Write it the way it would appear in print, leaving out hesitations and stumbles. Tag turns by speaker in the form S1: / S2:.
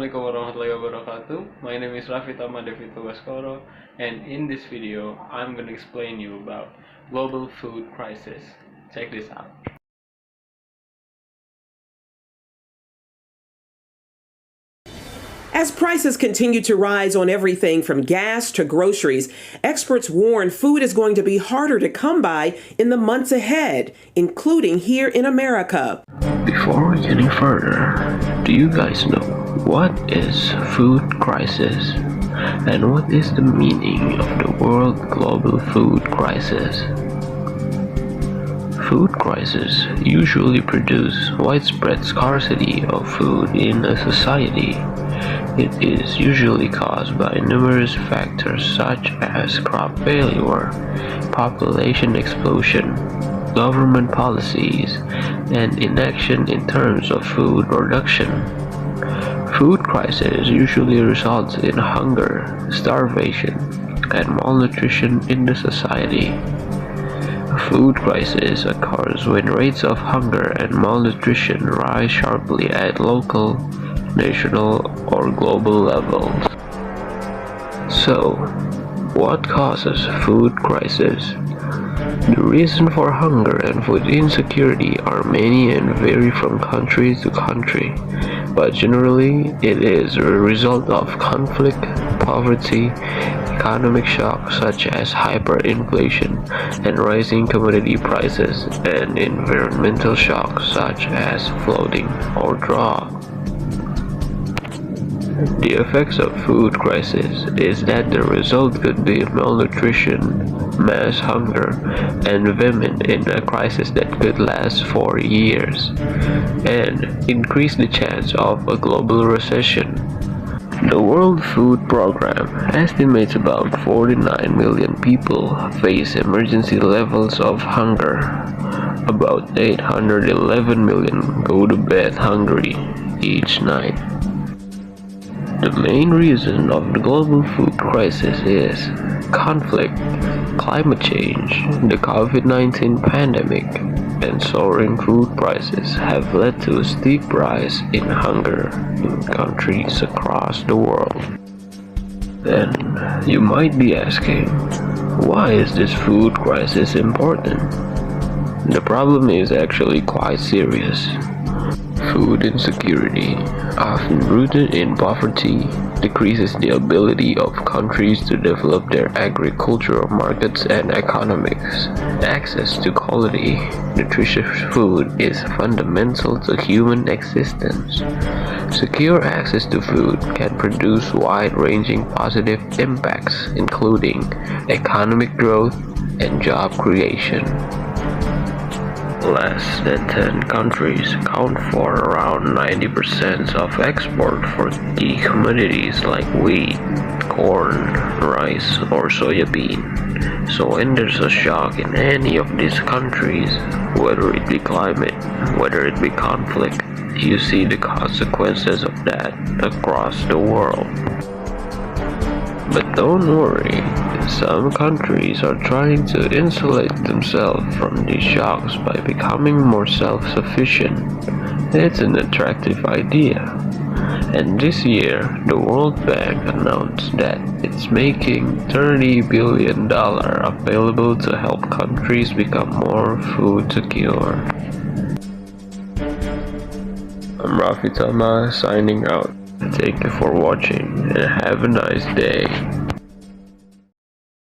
S1: Assalamualaikum warahmatullahi wabarakatuh. My name is Rafitama Devito Baskoro, and in this video, I'm going to explain you about global food crisis. Check this out.
S2: As prices continue to rise on everything from gas to groceries, experts warn food is going to be harder to come by in the months ahead, including here in America.
S3: Before we get any further, do you guys know what is food crisis? And what is the meaning of the word global food crisis? Food crises usually produce widespread scarcity of food in a society. It is usually caused by numerous factors such as crop failure, population explosion, government policies, and inaction in terms of food production. Food crisis usually results in hunger, starvation, and malnutrition in the society. A food crisis occurs when rates of hunger and malnutrition rise sharply at local, national, or global levels. So, what causes food crisis? The reason for hunger and food insecurity are many and vary from country to country, but generally it is a result of conflict, poverty, economic shock such as hyperinflation and rising commodity prices, and environmental shock such as flooding or drought. The effects of food crisis is that the result could be malnutrition, mass hunger, and famine in a crisis that could last for years, and increase the chance of a global recession. The World Food Program estimates about 49 million people face emergency levels of hunger. About 811 million go to bed hungry each night. The main reason of the global food crisis is conflict, climate change, the COVID-19 pandemic, and soaring food prices have led to a steep rise in hunger in countries across the world. Then, you might be asking, why is this food crisis important? The problem is actually quite serious. Food insecurity, often rooted in poverty, decreases the ability of countries to develop their agricultural markets and economics. Access to quality, nutritious food is fundamental to human existence. Secure access to food can produce wide-ranging positive impacts, including economic growth and job creation. Less than 10 countries account for around 90% of export for key commodities like wheat, corn, rice, or soybean. So when there's a shock in any of these countries, whether it be climate, whether it be conflict, you see the consequences of that across the world. But don't worry, some countries are trying to insulate themselves from these shocks by becoming more self-sufficient. It's an attractive idea. And this year, the World Bank announced that it's making $30 billion available to help countries become more food secure. I'm Rafitama signing out. Thank you for watching and have a nice day.